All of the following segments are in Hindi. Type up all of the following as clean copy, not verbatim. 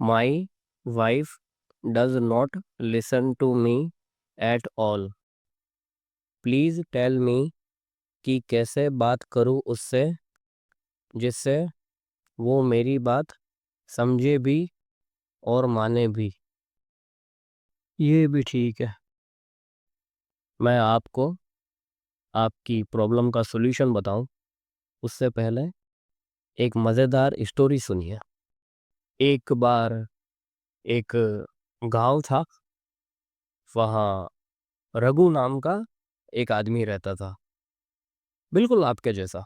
My wife does not listen to me at all. Please tell me कि कैसे बात करूं उससे जिससे वो मेरी बात समझे भी और माने भी। ये भी ठीक है। मैं आपको आपकी प्रॉब्लम का सॉल्यूशन बताऊं उससे पहले एक मज़ेदार स्टोरी सुनिए। एक बार एक गांव था, वहाँ रघु नाम का एक आदमी रहता था, बिल्कुल आपके जैसा।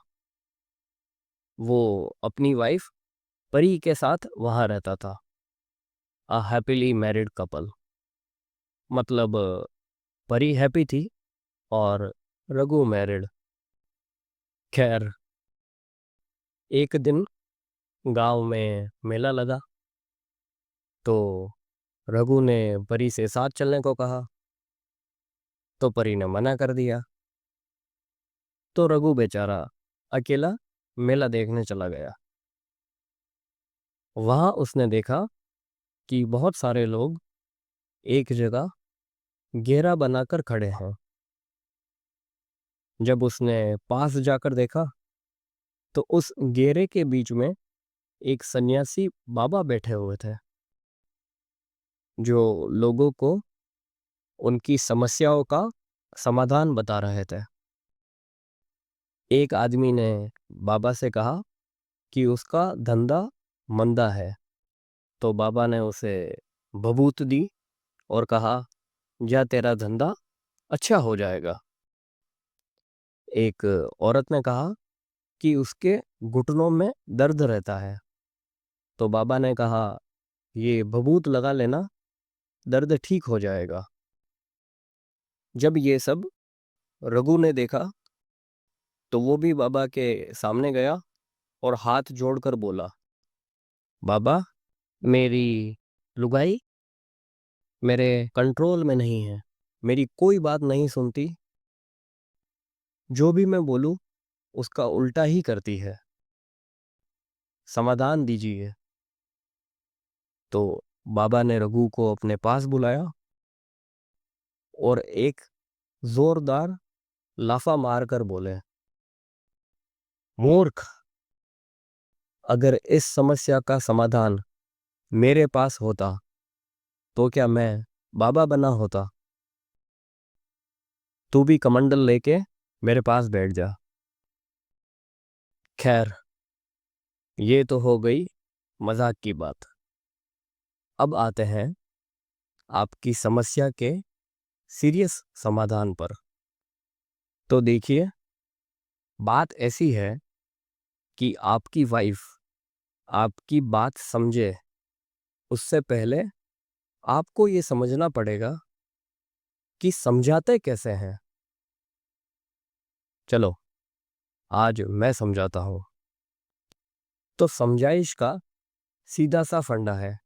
वो अपनी वाइफ परी के साथ वहाँ रहता था। अ हैप्पीली मैरिड कपल, मतलब परी हैप्पी थी और रघु मैरिड। खैर, एक दिन गांव में मेला लगा तो रघु ने परी से साथ चलने को कहा, तो परी ने मना कर दिया। तो रघु बेचारा अकेला मेला देखने चला गया। वहां उसने देखा कि बहुत सारे लोग एक जगह घेरा बनाकर खड़े हैं। जब उसने पास जाकर देखा तो उस घेरे के बीच में एक सन्यासी बाबा बैठे हुए थे, जो लोगों को उनकी समस्याओं का समाधान बता रहे थे। एक आदमी ने बाबा से कहा कि उसका धंधा मंदा है, तो बाबा ने उसे भभूत दी और कहा, जा तेरा धंधा अच्छा हो जाएगा। एक औरत ने कहा कि उसके घुटनों में दर्द रहता है, तो बाबा ने कहा, ये भभूत लगा लेना, दर्द ठीक हो जाएगा। जब ये सब रघु ने देखा तो वो भी बाबा के सामने गया और हाथ जोड़कर बोला, बाबा, मेरी लुगाई मेरे कंट्रोल में नहीं है, मेरी कोई बात नहीं सुनती, जो भी मैं बोलूं उसका उल्टा ही करती है, समाधान दीजिए। तो बाबा ने रघु को अपने पास बुलाया और एक जोरदार लाफा मारकर बोले, मूर्ख, अगर इस समस्या का समाधान मेरे पास होता तो क्या मैं बाबा बना होता? तू भी कमंडल लेके मेरे पास बैठ जा। खैर, ये तो हो गई मजाक की बात। अब आते हैं आपकी समस्या के सीरियस समाधान पर। तो देखिए, बात ऐसी है कि आपकी वाइफ आपकी बात समझे उससे पहले आपको ये समझना पड़ेगा कि समझाते कैसे हैं। चलो, आज मैं समझाता हूं। तो समझाइश का सीधा सा फंडा है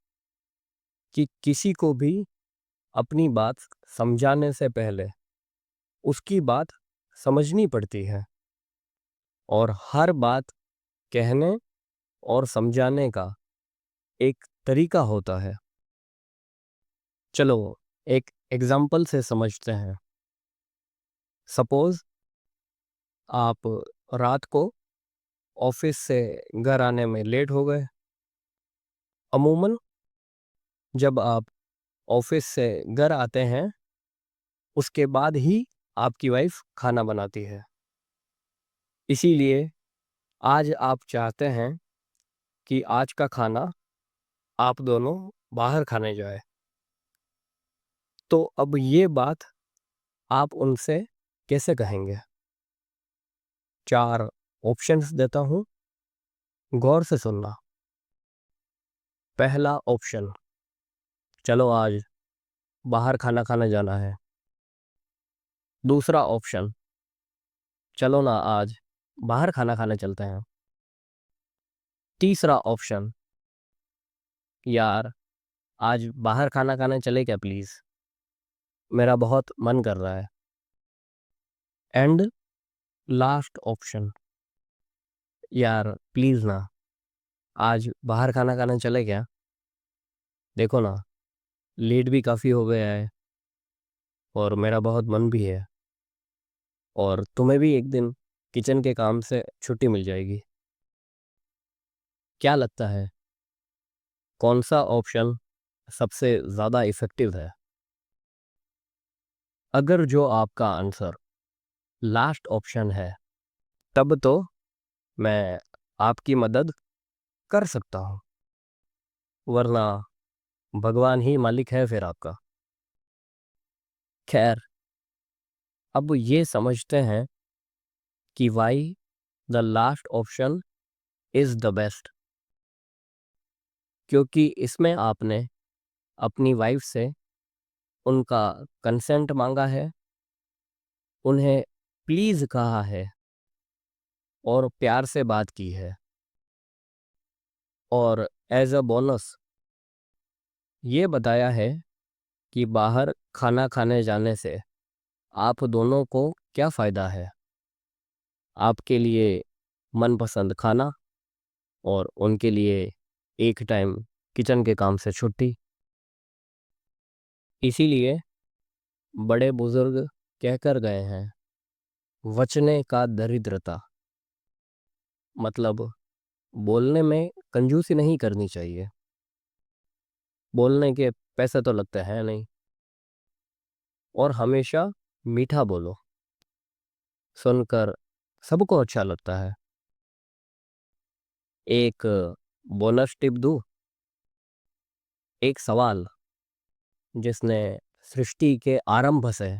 कि किसी को भी अपनी बात समझाने से पहले उसकी बात समझनी पड़ती है, और हर बात कहने और समझाने का एक तरीका होता है। चलो, एक एग्जाम्पल से समझते हैं। सपोज आप रात को ऑफिस से घर आने में लेट हो गए। अमूमन जब आप ऑफिस से घर आते हैं उसके बाद ही आपकी वाइफ खाना बनाती है। इसीलिए आज आप चाहते हैं कि आज का खाना आप दोनों बाहर खाने जाए। तो अब ये बात आप उनसे कैसे कहेंगे? 4 ऑप्शंस देता हूं, गौर से सुनना। पहला ऑप्शन, चलो आज बाहर खाना खाने जाना है। दूसरा ऑप्शन, चलो ना आज बाहर खाना खाने चलते हैं। तीसरा ऑप्शन, यार आज बाहर खाना खाने चले क्या प्लीज, मेरा बहुत मन कर रहा है। एंड लास्ट ऑप्शन, यार प्लीज ना आज बाहर खाना खाने चले क्या, देखो ना, लेट भी काफ़ी हो गया है और मेरा बहुत मन भी है, और तुम्हें भी एक दिन किचन के काम से छुट्टी मिल जाएगी। क्या लगता है, कौन सा ऑप्शन सबसे ज़्यादा इफ़ेक्टिव है? अगर जो आपका आंसर लास्ट ऑप्शन है, तब तो मैं आपकी मदद कर सकता हूँ, वरना भगवान ही मालिक है फिर आपका। खैर, अब ये समझते हैं कि why the last option is the best, क्योंकि इसमें आपने अपनी वाइफ से उनका कंसेंट मांगा है, उन्हें प्लीज़ कहा है और प्यार से बात की है, और एज अ बोनस ये बताया है कि बाहर खाना खाने जाने से आप दोनों को क्या फ़ायदा है। आपके लिए मनपसंद खाना और उनके लिए एक टाइम किचन के काम से छुट्टी। इसीलिए बड़े बुजुर्ग कहकर गए हैं, वचने का दरिद्रता, मतलब बोलने में कंजूसी नहीं करनी चाहिए। बोलने के पैसे तो लगते हैं नहीं, और हमेशा मीठा बोलो, सुनकर सबको अच्छा लगता है। एक बोनस टिप दूं, एक सवाल जिसने सृष्टि के आरंभ से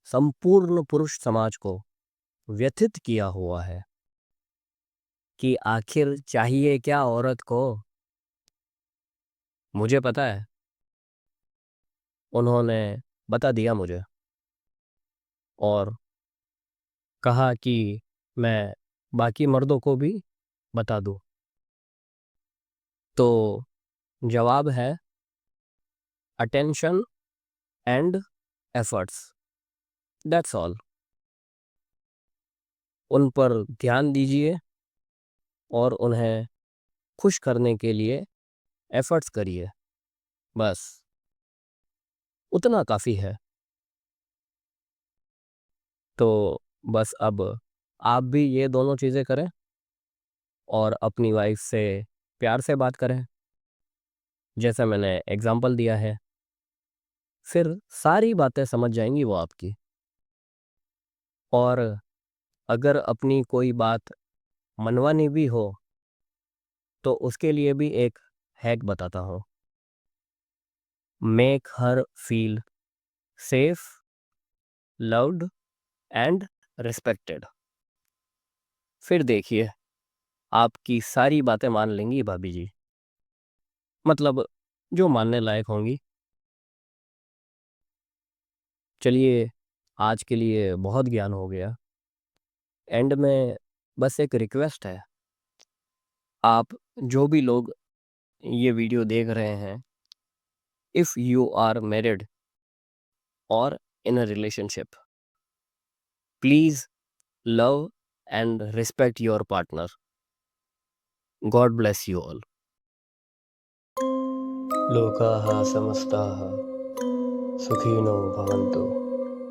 संपूर्ण पुरुष समाज को व्यथित किया हुआ है कि आखिर चाहिए क्या औरत को। मुझे पता है, उन्होंने बता दिया मुझे और कहा कि मैं बाकी मर्दों को भी बता दूं। तो जवाब है attention and efforts, that's all. उन पर ध्यान दीजिए और उन्हें खुश करने के लिए एफर्ट्स करिए, बस उतना काफ़ी है। तो बस अब आप भी ये दोनों चीज़ें करें और अपनी वाइफ से प्यार से बात करें, जैसा मैंने एग्जाम्पल दिया है, फिर सारी बातें समझ जाएंगी वो आपकी। और अगर अपनी कोई बात मनवानी भी हो तो उसके लिए भी एक हैक बताता हूँ। Make her feel safe, loved and respected. फिर देखिए, आपकी सारी बातें मान लेंगी भाभी जी, मतलब जो मानने लायक होंगी। चलिए, आज के लिए बहुत ज्ञान हो गया। एंड में बस एक रिक्वेस्ट है, आप जो भी लोग ये वीडियो देख रहे हैं, इफ़ यू आर मैरिड और in a relationship, please love and respect your partner. God bless you all. लोकाः समस्ताः सुखिनो भवन्तु।